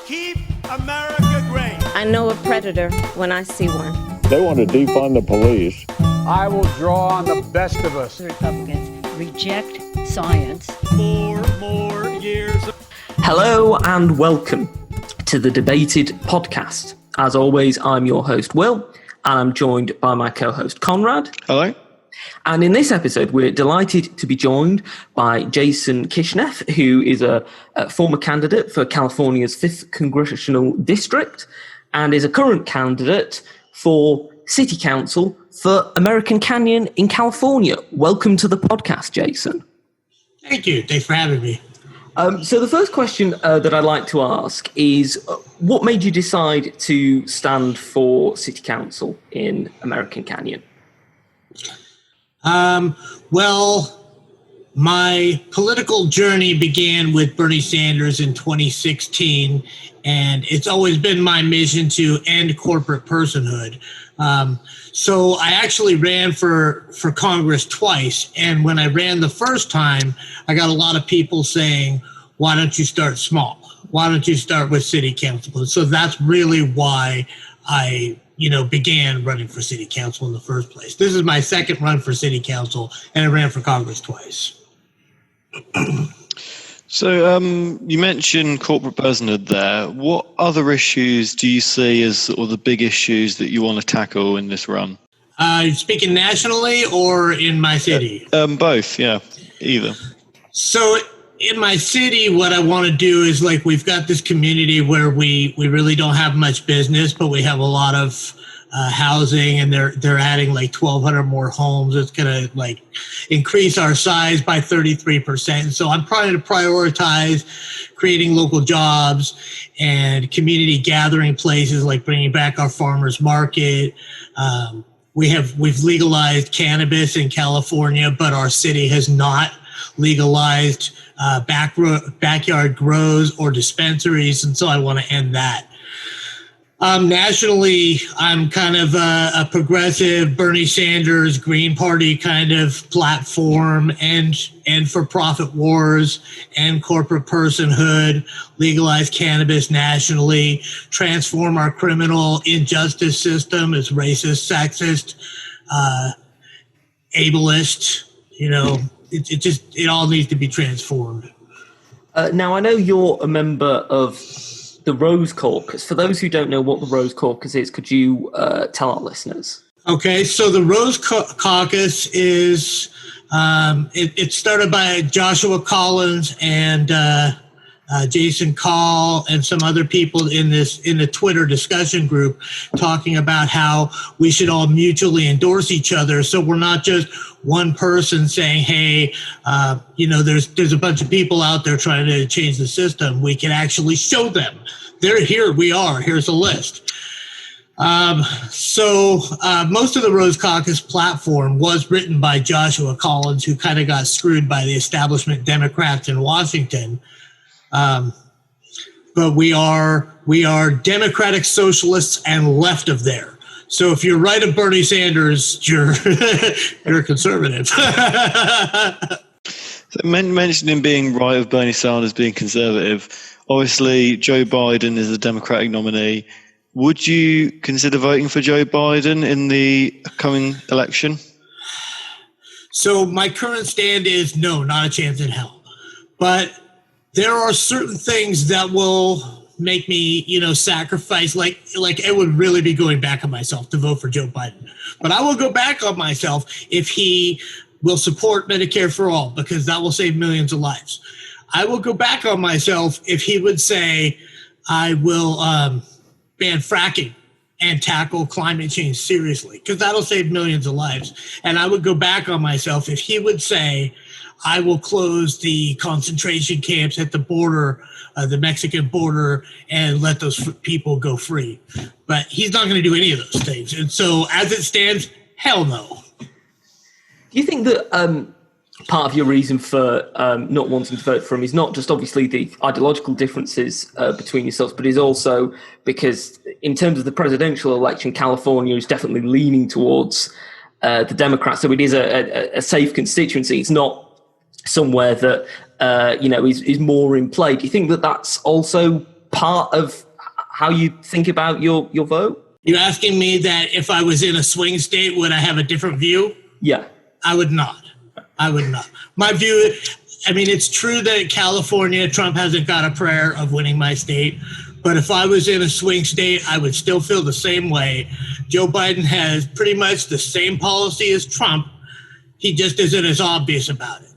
keep America great. I know a predator when I see one. They want to defund the police. I will draw on the best of us. Republicans reject science. 4 more years. Hello and welcome to the Debated podcast. As always, I'm your host, Will, and I'm joined by my co-host, Conrad. Hello. And in this episode, we're delighted to be joined by Jason Kishineff, who is a former candidate for California's 5th Congressional District and is a current candidate for City Council for American Canyon in California. Welcome to the podcast, Jason. Thank you. Thanks for having me. So the first question that I'd like to ask is, what made you decide to stand for City Council in American Canyon? Well, my political journey began with Bernie Sanders in 2016, and it's always been my mission to end corporate personhood. So I actually ran for Congress twice, and when I ran the first time, I got a lot of people saying, why don't you start small? Why don't you start with City Council? So that's really why I began running for City Council in the first place. This is my second run for City Council, and I ran for Congress twice. So you mentioned corporate personhood there. What other issues do you see as sort of the big issues that you want to tackle in this run? Speaking nationally or in my city? Both, yeah, either. So in my city, what I want to do is, like, we've got this community where we really don't have much business, but we have a lot of housing, and they're adding like 1,200 more homes. It's going to increase our size by 33%. So I'm trying to prioritize creating local jobs and community gathering places, like bringing back our farmers market. We've legalized cannabis in California, but our city has not legalized backyard grows or dispensaries, and so I want to end that. Nationally, I'm kind of a progressive Bernie Sanders Green Party kind of platform, and for-profit wars and corporate personhood, legalize cannabis nationally, transform our criminal injustice system as racist, sexist, ableist. It all needs to be transformed. Now, I know you're a member of the Rose Caucus. For those who don't know what the Rose Caucus is, could you tell our listeners? Okay, so the Rose Caucus is, it's started by Joshua Collins and Jason Call and some other people in the Twitter discussion group, talking about how we should all mutually endorse each other. So we're not just one person saying, hey, there's a bunch of people out there trying to change the system. We can actually show them. They're here. We are. Here's a list. So most of the Rose Caucus platform was written by Joshua Collins, who kind of got screwed by the establishment Democrats in Washington. But we are democratic socialists and left of there. So if you're right of Bernie Sanders, you're a conservative. So mentioning being right of Bernie Sanders being conservative, obviously Joe Biden is the Democratic nominee. Would you consider voting for Joe Biden in the coming election? So my current stand is no, not a chance in hell. But there are certain things that will make me, sacrifice, like it would really be going back on myself to vote for Joe Biden. But I will go back on myself if he will support Medicare for all, because that will save millions of lives. I will go back on myself if he would say, I will ban fracking and tackle climate change seriously, because that'll save millions of lives. And I would go back on myself if he would say, I will close the concentration camps at the border, the Mexican border, and let those people go free. But he's not going to do any of those things. And so as it stands, hell no. Do you think that part of your reason for not wanting to vote for him is not just obviously the ideological differences between yourselves, but is also because in terms of the presidential election, California is definitely leaning towards the Democrats. So it is a safe constituency. It's not somewhere that is more in play. Do you think that that's also part of how you think about your vote? You're asking me that if I was in a swing state, would I have a different view? Yeah. I would not. My view, I mean, it's true that in California, Trump hasn't got a prayer of winning my state. But if I was in a swing state, I would still feel the same way. Joe Biden has pretty much the same policy as Trump. He just isn't as obvious about it.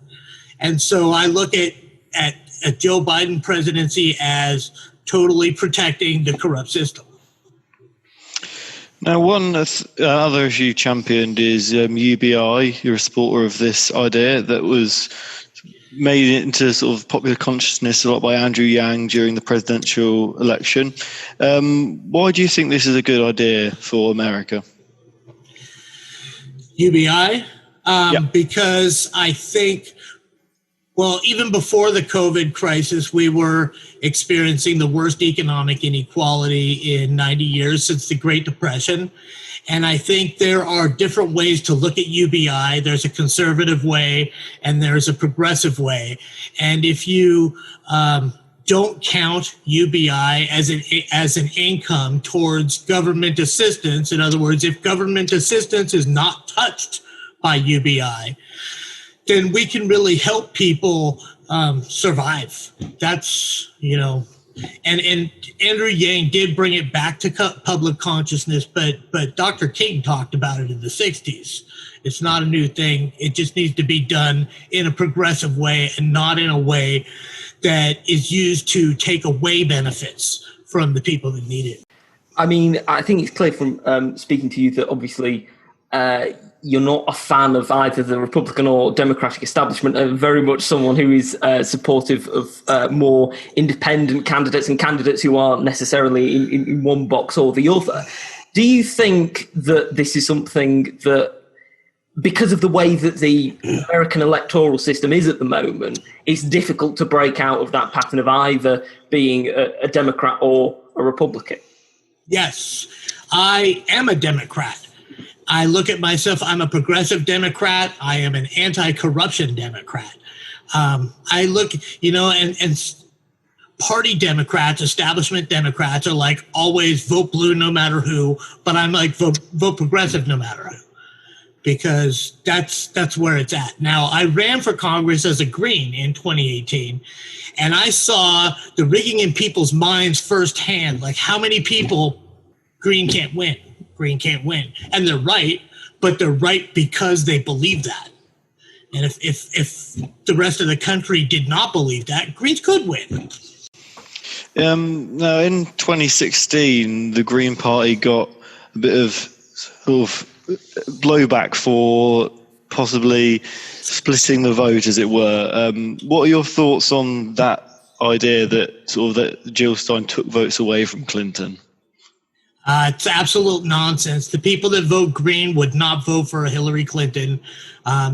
And so I look at Joe Biden presidency as totally protecting the corrupt system. Now, one other issue you championed is UBI. You're a supporter of this idea that was made into sort of popular consciousness a lot by Andrew Yang during the presidential election. Why do you think this is a good idea for America? UBI? Because I think, well, even before the COVID crisis, we were experiencing the worst economic inequality in 90 years since the Great Depression. And I think there are different ways to look at UBI. There's a conservative way and there's a progressive way. And if you don't count UBI as an income towards government assistance, in other words, if government assistance is not touched by UBI, then we can really help people survive. That's, and Andrew Yang did bring it back to public consciousness, but Dr. King talked about it in the 60s. It's not a new thing. It just needs to be done in a progressive way and not in a way that is used to take away benefits from the people that need it. I mean, I think it's clear from speaking to you that obviously you're not a fan of either the Republican or Democratic establishment, and very much someone who is supportive of more independent candidates and candidates who aren't necessarily in one box or the other. Do you think that this is something that, because of the way that the American electoral system is at the moment, it's difficult to break out of that pattern of either being a Democrat or a Republican? Yes, I am a Democrat. I look at myself, I'm a progressive Democrat. I am an anti-corruption Democrat. I look, and party Democrats, establishment Democrats are like always vote blue no matter who, but I'm like vote progressive no matter who, because that's where it's at. Now, I ran for Congress as a Green in 2018, and I saw the rigging in people's minds firsthand, like how many people Green can't win. Green can't win. And they're right, but they're right because they believe that. And if the rest of the country did not believe that, Greens could win. Now, in 2016, the Green Party got a bit of sort of blowback for possibly splitting the vote, as it were. What are your thoughts on that idea that Jill Stein took votes away from Clinton? It's absolute nonsense. The people that vote Green would not vote for Hillary Clinton.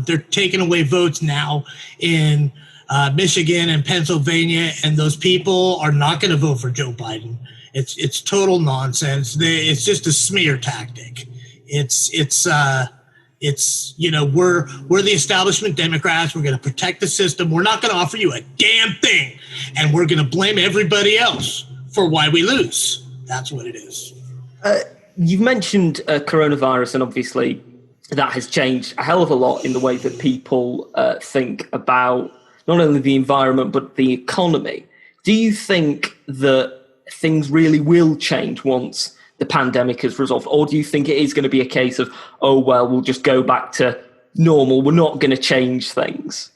They're taking away votes now in Michigan and Pennsylvania, and those people are not going to vote for Joe Biden. It's total nonsense. It's just a smear tactic. We're the establishment Democrats. We're going to protect the system. We're not going to offer you a damn thing, and we're going to blame everybody else for why we lose. That's what it is. You've mentioned coronavirus, and obviously that has changed a hell of a lot in the way that people think about not only the environment but the economy. Do you think that things really will change once the pandemic is resolved, or do you think it is going to be a case of, oh, well, we'll just go back to normal, we're not going to change things?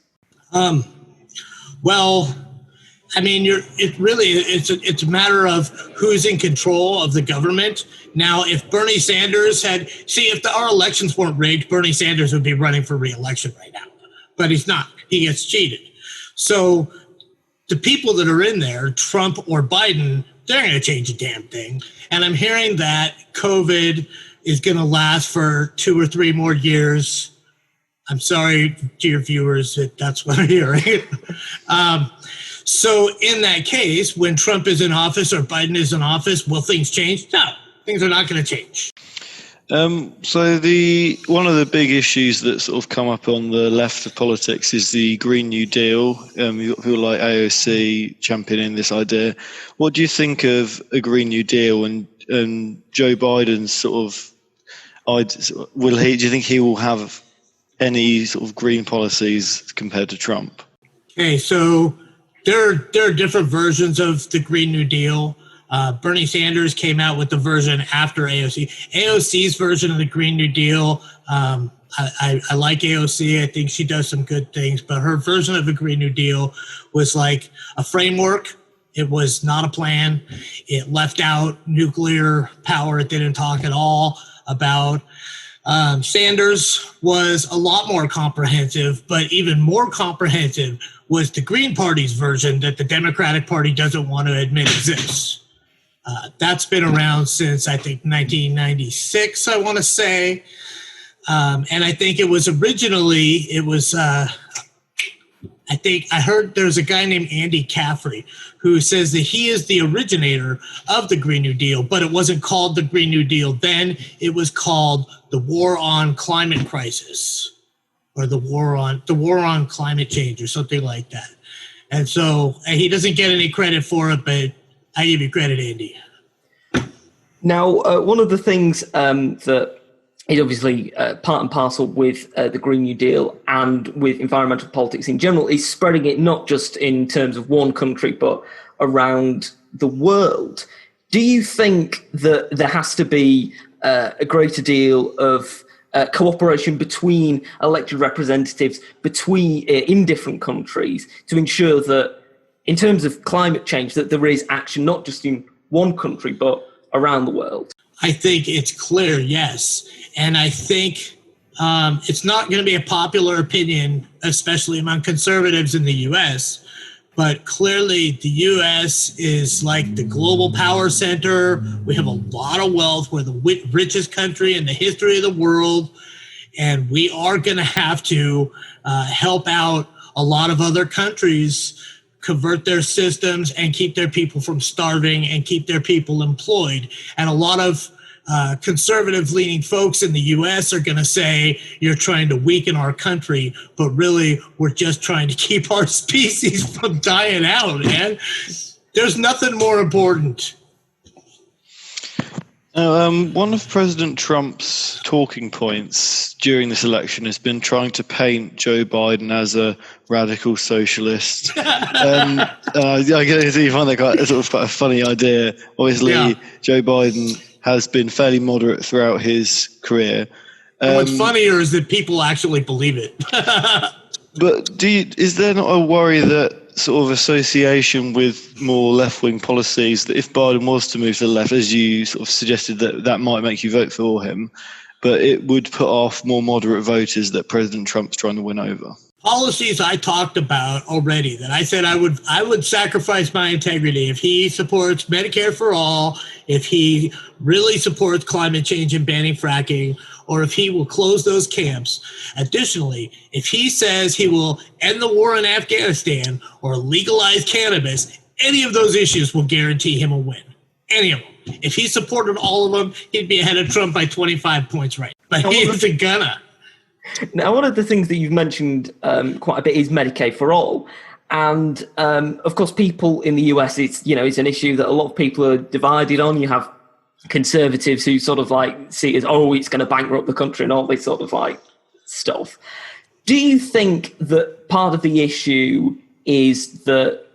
Well, I mean, it's a matter of who's in control of the government. Now, if Bernie Sanders if our elections weren't rigged, Bernie Sanders would be running for re-election right now, but he's not. He gets cheated. So the people that are in there, Trump or Biden, they're going to change a damn thing. And I'm hearing that COVID is going to last for 2 or 3 more years. I'm sorry to your viewers that that's what I'm hearing. So in that case, when Trump is in office or Biden is in office, will things change? No, things are not going to change. So one of the big issues that sort of come up on the left of politics is the Green New Deal. You've got people like AOC championing this idea. What do you think of a Green New Deal and Joe Biden's sort of? Do you think he will have any sort of green policies compared to Trump? Okay, so there are different versions of the Green New Deal. Bernie Sanders came out with the version after AOC. AOC's version of the Green New Deal, I like AOC. I think she does some good things, but her version of the Green New Deal was like a framework. It was not a plan. It left out nuclear power. It didn't talk at all about. Sanders was a lot more comprehensive, but even more comprehensive was the Green Party's version that the Democratic Party doesn't want to admit exists. That's been around since, I think, 1996, I want to say. And I think it was originally, I think I heard there's a guy named Andy Caffrey who says that he is the originator of the Green New Deal, but it wasn't called the Green New Deal then. It was called the War on Climate Crisis, or the War on Climate Change, or something like that. And so he doesn't get any credit for it, but I give you credit, Andy. Now, one of the things that is obviously part and parcel with the Green New Deal and with environmental politics in general is spreading it not just in terms of one country, but around the world. Do you think that there has to be a greater deal of cooperation between elected representatives in different countries to ensure that, in terms of climate change, that there is action not just in one country, but around the world? I think it's clear, yes. And I think it's not going to be a popular opinion, especially among conservatives in the U.S., but clearly the U.S. is like the global power center. We have a lot of wealth. We're the richest country in the history of the world. And we are going to have to help out a lot of other countries convert their systems and keep their people from starving and keep their people employed. And a lot of conservative-leaning folks in the U.S. are going to say, you're trying to weaken our country, but really, we're just trying to keep our species from dying out, man. There's nothing more important. One of President Trump's talking points during this election has been trying to paint Joe Biden as a radical socialist. I guess you find that quite a funny idea. Obviously, yeah. Joe Biden has been fairly moderate throughout his career. And what's funnier is that people actually believe it. But is there not a worry that sort of association with more left-wing policies, that if Biden was to move to the left, as you sort of suggested, that might make you vote for him, but it would put off more moderate voters that President Trump's trying to win over? Policies I talked about already, that I said I would sacrifice my integrity if he supports Medicare for all, if he really supports climate change and banning fracking, or if he will close those camps. Additionally, if he says he will end the war in Afghanistan or legalize cannabis, any of those issues will guarantee him a win. Any of them. If he supported all of them, he'd be ahead of Trump by 25 points right. But he isn't gonna. Now, one of the things that you've mentioned quite a bit is Medicaid for all. And of course, people in the US, it's an issue that a lot of people are divided on. You have conservatives who sort of like see it as, it's going to bankrupt the country and all this sort of like stuff. Do you think that part of the issue is that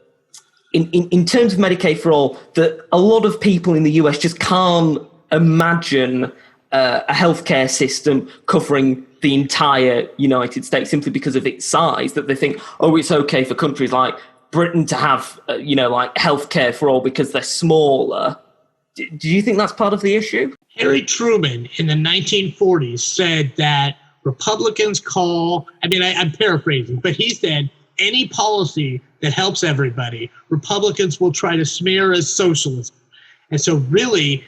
in terms of Medicaid for all, that a lot of people in the US just can't imagine a healthcare system covering the entire United States simply because of its size, that they think, it's okay for countries like Britain to have, like healthcare for all because they're smaller. Do you think that's part of the issue? Harry Truman in the 1940s said that Republicans I'm paraphrasing, but he said any policy that helps everybody, Republicans will try to smear as socialism. And so really,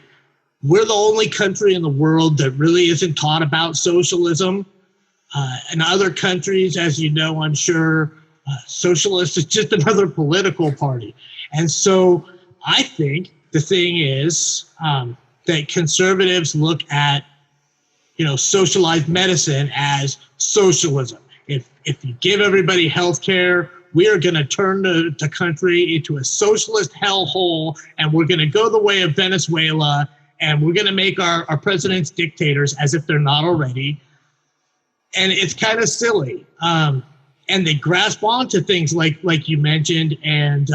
we're the only country in the world that really isn't taught about socialism. In other countries, as you know, I'm sure, socialist is just another political party. And so I think the thing is that conservatives look at socialized medicine as socialism. If you give everybody health care, we are going to turn the country into a socialist hellhole, and we're going to go the way of Venezuela, and we're going to make our presidents dictators as if they're not already. And it's kind of silly. And they grasp onto things like you mentioned, and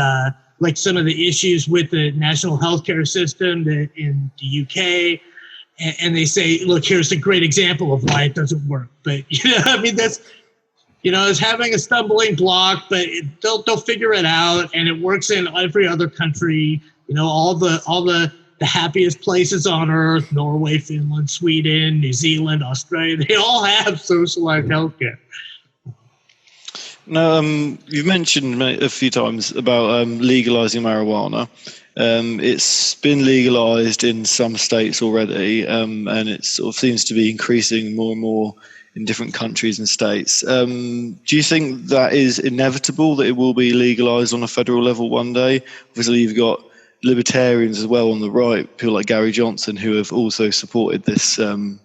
like some of the issues with the national healthcare system in the UK. And they say, look, here's a great example of why it doesn't work. But, that's, it's having a stumbling block, but they'll figure it out. And it works in every other country, all the happiest places on earth, Norway, Finland, Sweden, New Zealand, Australia, they all have socialized healthcare. Now, you've mentioned a few times about legalizing marijuana. It's been legalized in some states already, and it sort of seems to be increasing more and more in different countries and states. Do you think that is inevitable, that it will be legalized on a federal level one day? Obviously, you've got libertarians as well on the right, people like Gary Johnson, who have also supported this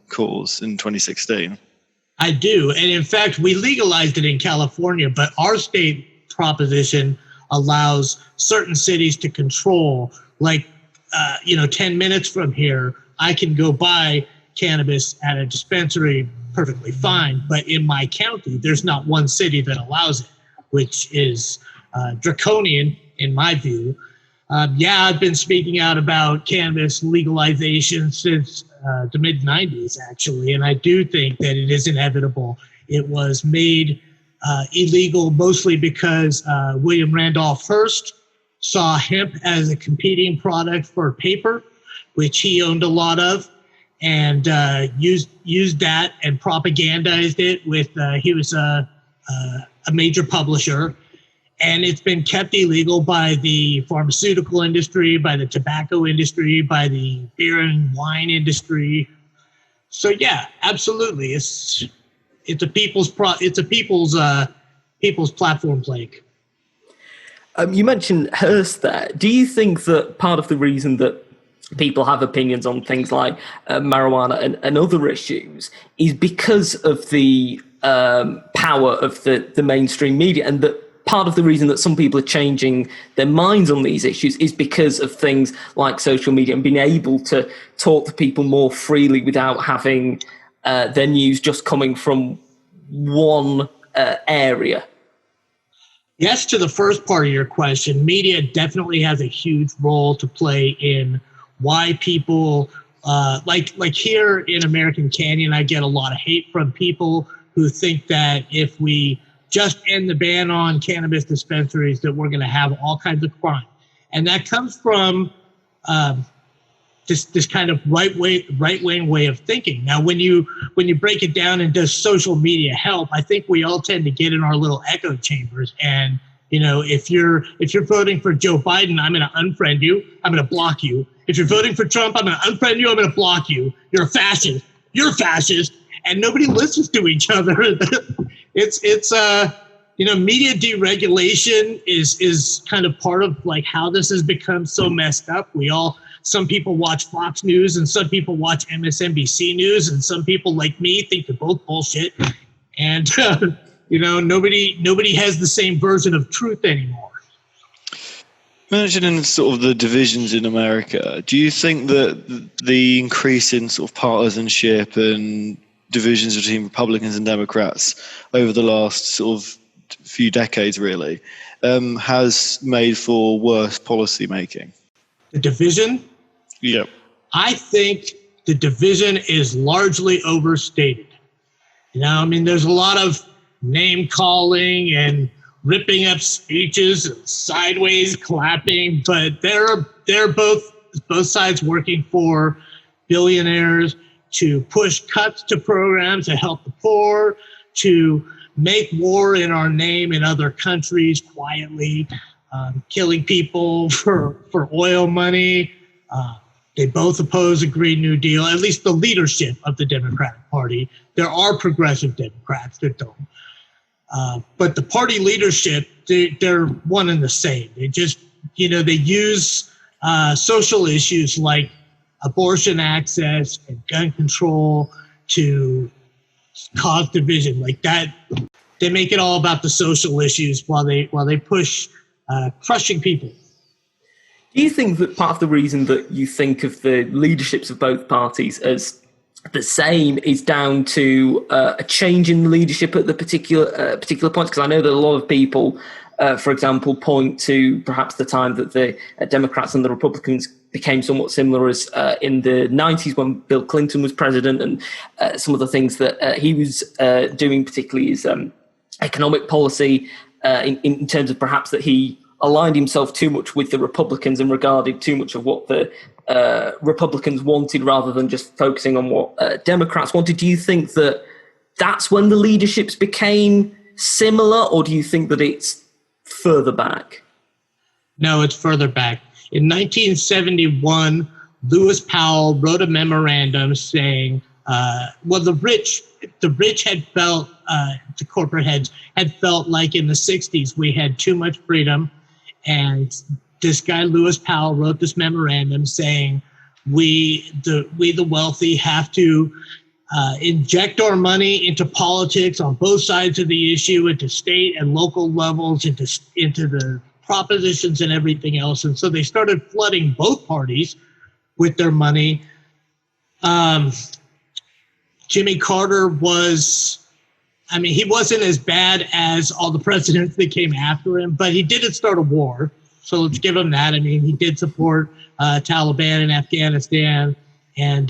cause in 2016. I do. And in fact, we legalized it in California, but our state proposition allows certain cities to control, 10 minutes from here, I can go buy cannabis at a dispensary perfectly fine. But in my county, there's not one city that allows it, which is draconian in my view. I've been speaking out about cannabis legalization since the mid-90s, actually, and I do think that it is inevitable. It was made illegal mostly because William Randolph Hearst saw hemp as a competing product for paper, which he owned a lot of, and used that and propagandized it with, he was a major publisher. And it's been kept illegal by the pharmaceutical industry, by the tobacco industry, by the beer and wine industry. So yeah, absolutely, it's a people's platform plague. You mentioned Hearst there. Do you think that part of the reason that people have opinions on things like marijuana and other issues is because of the power of the mainstream media, and that part of the reason that some people are changing their minds on these issues is because of things like social media and being able to talk to people more freely without having their news just coming from one area? Yes, to the first part of your question, media definitely has a huge role to play in why people, like here in American Canyon, I get a lot of hate from people who think that if we just end the ban on cannabis dispensaries, that we're going to have all kinds of crime. And that comes from this kind of right-wing way of thinking. Now, when you break it down and does social media help, I think we all tend to get in our little echo chambers. And if you're voting for Joe Biden, I'm going to unfriend you. I'm going to block you. If you're voting for Trump, I'm going to unfriend you. I'm going to block you. You're a fascist. You're a fascist. And nobody listens to each other. It's media deregulation is kind of part of like how this has become so messed up. Some people watch Fox News and some people watch MSNBC News, and some people like me think they're both bullshit. And nobody has the same version of truth anymore. Mentioning sort of the divisions in America, do you think that the increase in sort of partisanship and divisions between Republicans and Democrats over the last sort of few decades really has made for worse policy making? The division? Yep. I think the division is largely overstated. There's a lot of name calling and ripping up speeches and sideways clapping, but they're both sides working for billionaires to push cuts to programs to help the poor, to make war in our name in other countries quietly, killing people for oil money. They both oppose a Green New Deal, at least the leadership of the Democratic Party. There are progressive Democrats that don't. But the party leadership, they're one and the same. They just, they use social issues like abortion access and gun control to cause division like that. They make it all about the social issues while they push crushing people. Do you think that part of the reason that you think of the leaderships of both parties as the same is down to a change in the leadership at the particular points? Because I know that a lot of people, for example, point to perhaps the time that the Democrats and the Republicans became somewhat similar as in the 90s when Bill Clinton was president, and some of the things that he was doing, particularly his economic policy, in terms of perhaps that he aligned himself too much with the Republicans and regarded too much of what the Republicans wanted rather than just focusing on what Democrats wanted. Do you think that that's when the leaderships became similar, or do you think that it's further back? No, it's further back. In 1971, Lewis Powell wrote a memorandum saying, the rich had felt, the corporate heads had felt like in the 60s we had too much freedom. And this guy, Lewis Powell, wrote this memorandum saying, we the wealthy have to inject our money into politics on both sides of the issue, into state and local levels, into the propositions and everything else. And so they started flooding both parties with their money. Jimmy Carter he wasn't as bad as all the presidents that came after him, but he didn't start a war. So let's give him that. I mean, he did support Taliban in Afghanistan and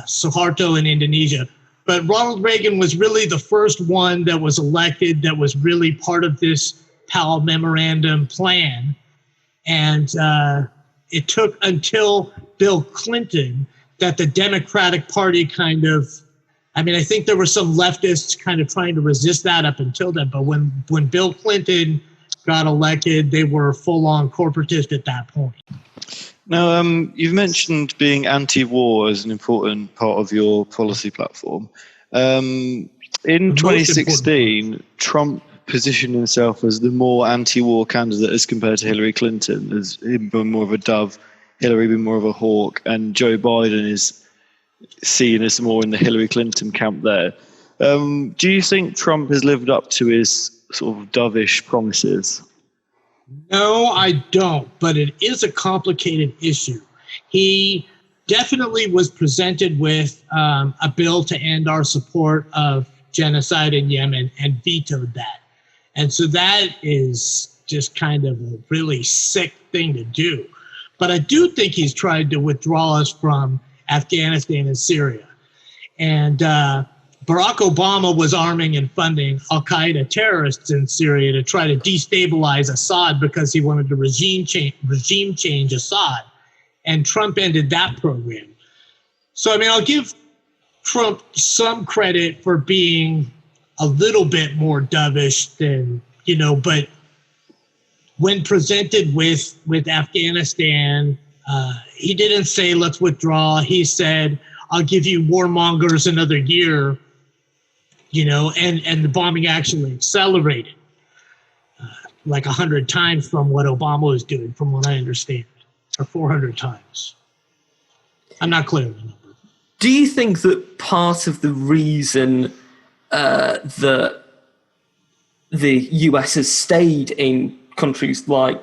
Suharto in Indonesia. But Ronald Reagan was really the first one that was elected that was really part of this Powell Memorandum plan. And it took until Bill Clinton that the Democratic Party I think there were some leftists kind of trying to resist that up until then. But when Bill Clinton got elected, they were full-on corporatist at that point. Now, you've mentioned being anti-war as an important part of your policy platform. In 2016, Trump positioned himself as the more anti-war candidate as compared to Hillary Clinton, as him being more of a dove, Hillary being more of a hawk, and Joe Biden is seen as more in the Hillary Clinton camp there. Do you think Trump has lived up to his sort of dovish promises? No, I don't, but it is a complicated issue. He definitely was presented with a bill to end our support of genocide in Yemen and vetoed that. And so that is just kind of a really sick thing to do. But I do think he's tried to withdraw us from Afghanistan and Syria. And Barack Obama was arming and funding al-Qaeda terrorists in Syria to try to destabilize Assad because he wanted to regime change Assad. And Trump ended that program. So, I'll give Trump some credit for being a little bit more dovish than, but when presented with Afghanistan, he didn't say, let's withdraw. He said, I'll give you warmongers another year, and the bombing actually accelerated like 100 times from what Obama was doing, from what I understand, or 400 times. I'm not clear on the number. Do you think that part of the reason that the US has stayed in countries like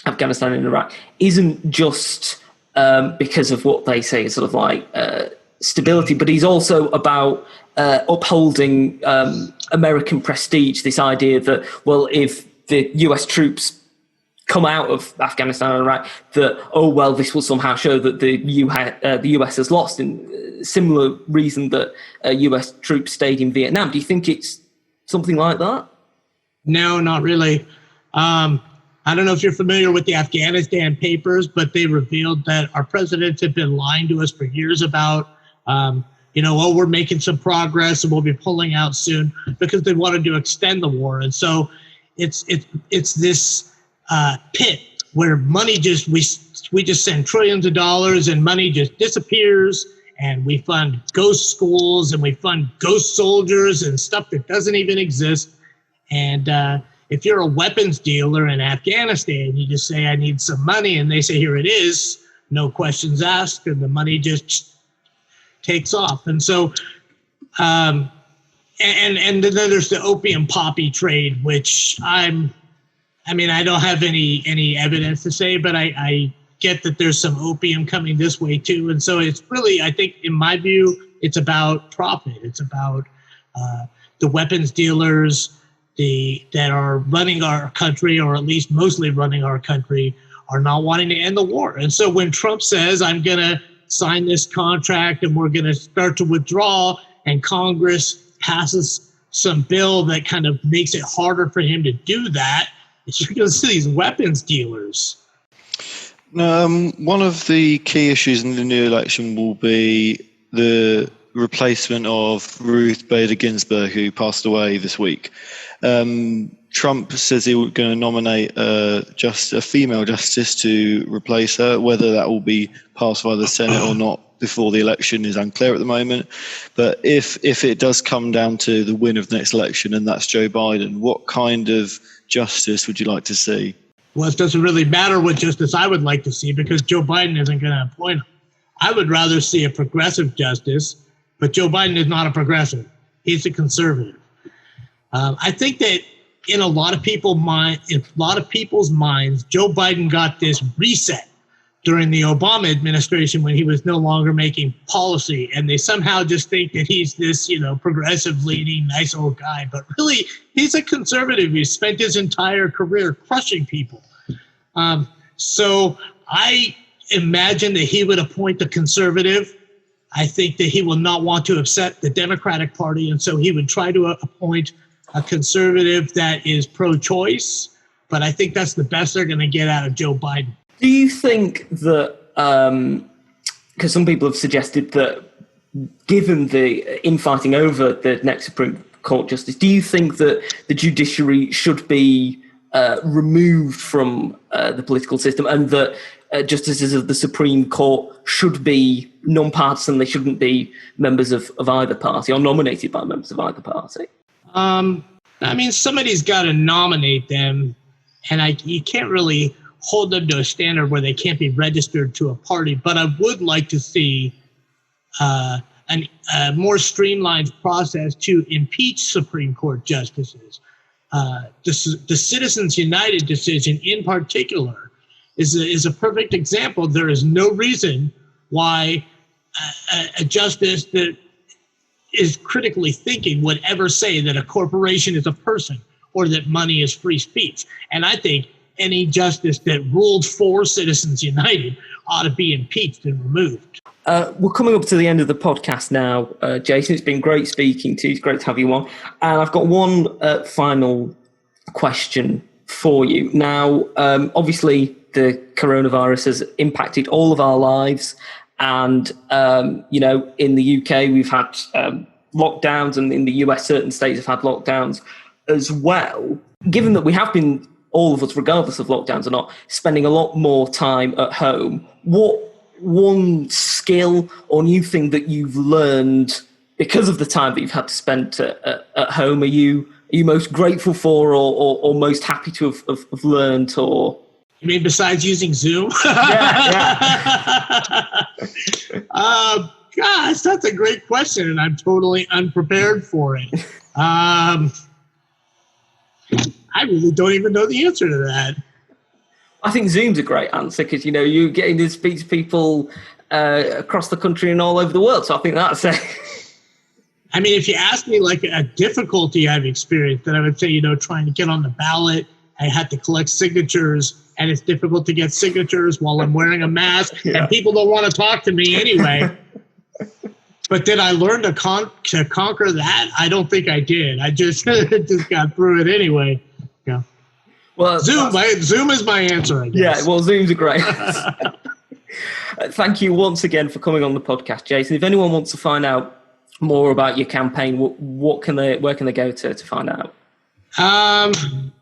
Afghanistan and Iraq isn't just because of what they say is sort of like stability, but is also about upholding American prestige, this idea that, well, if the US troops come out of Afghanistan and Iraq, that, this will somehow show that the US has lost, in similar reason that US troops stayed in Vietnam. Do you think it's something like that? No, not really. I don't know if you're familiar with the Afghanistan papers, but they revealed that our presidents have been lying to us for years about, we're making some progress and we'll be pulling out soon, because they wanted to extend the war. And so it's this pit where money we just send trillions of dollars and money just disappears, and we fund ghost schools and we fund ghost soldiers and stuff that doesn't even exist. And if you're a weapons dealer in Afghanistan, you just say, I need some money, and they say, here it is, no questions asked, and the money just takes off. And so, and then there's the opium poppy trade, which I don't have any evidence to say, but I get that there's some opium coming this way too. And so it's really, I think, in my view, it's about profit. It's about the weapons dealers that are running our country, or at least mostly running our country, are not wanting to end the war. And so when Trump says, I'm going to sign this contract and we're going to start to withdraw, and Congress passes some bill that kind of makes it harder for him to do that, you're going to see these weapons dealers. One of the key issues in the new election will be the replacement of Ruth Bader Ginsburg, who passed away this week. Trump says he was going to nominate just a female justice to replace her. Whether that will be passed by the Senate or not before the election is unclear at the moment. But if it does come down to the win of the next election, and that's Joe Biden, what kind of justice would you like to see? Well, it doesn't really matter what justice I would like to see, because Joe Biden isn't going to appoint him. I would rather see a progressive justice, but Joe Biden is not a progressive. He's a conservative. I think that in a lot of people's minds, Joe Biden got this reset during the Obama administration when he was no longer making policy, and they somehow just think that he's this, progressive leading, nice old guy. But really, he's a conservative. He spent his entire career crushing people. So I imagine that he would appoint a conservative. I think that he will not want to upset the Democratic Party, and so he would try to appoint a conservative that is pro-choice. But I think that's the best they're going to get out of Joe Biden. Do you think that, because some people have suggested that given the infighting over the next Supreme Court justice, do you think that the judiciary should be removed from the political system, and that justices of the Supreme Court should be non-partisan? They shouldn't be members of either party or nominated by members of either party? Somebody's got to nominate them, and you can't really hold them to a standard where they can't be registered to a party. But I would like to see a more streamlined process to impeach Supreme Court justices. The Citizens United decision in particular is a perfect example. There is no reason why a justice that is critically thinking would ever say that a corporation is a person or that money is free speech. And I think any justice that ruled for Citizens United ought to be impeached and removed. We're coming up to the end of the podcast now, Jason. It's been great speaking to you. It's great to have you on. And I've got one final question for you. Now, obviously, the coronavirus has impacted all of our lives. And, in the UK, we've had lockdowns, and in the US, certain states have had lockdowns as well. Given that we have been, all of us, regardless of lockdowns or not, spending a lot more time at home, what one skill or new thing that you've learned because of the time that you've had to spend at home are you most grateful for, or most happy to have learned? Or you mean besides using Zoom? Yeah. Gosh, that's a great question, and I'm totally unprepared for it. I really don't even know the answer to that. I think Zoom's a great answer, because, you're getting to speak to people across the country and all over the world. So I think that's it. If you ask me like a difficulty I've experienced, then I would say, trying to get on the ballot, I had to collect signatures, and it's difficult to get signatures while I'm wearing a mask, and people don't want to talk to me anyway. But did I learn to conquer that? I don't think I did. I just got through it anyway. Yeah. Well, Zoom is my answer, I guess. Yeah, well, Zoom's a great answer. Thank you once again for coming on the podcast, Jason. If anyone wants to find out more about your campaign, where can they go to find out? Well,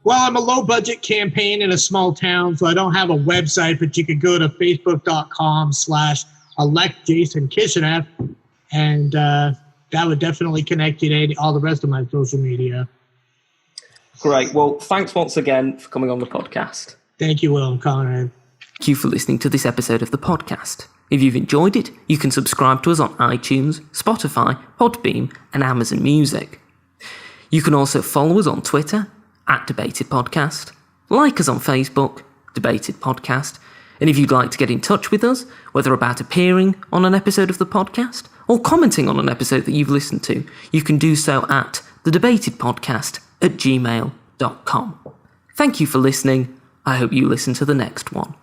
I'm a low-budget campaign in a small town, so I don't have a website, but you could go to facebook.com/electJasonKishineff, and that would definitely connect you to all the rest of my social media. Great. Well, thanks once again for coming on the podcast. Thank you, Will and Conrad. Thank you for listening to this episode of the podcast. If you've enjoyed it, you can subscribe to us on iTunes, Spotify, Podbean, and Amazon Music. You can also follow us on Twitter, @DebatedPodcast, like us on Facebook, Debated Podcast, and if you'd like to get in touch with us, whether about appearing on an episode of the podcast or commenting on an episode that you've listened to, you can do so at thedebatedpodcast@gmail.com. Thank you for listening. I hope you listen to the next one.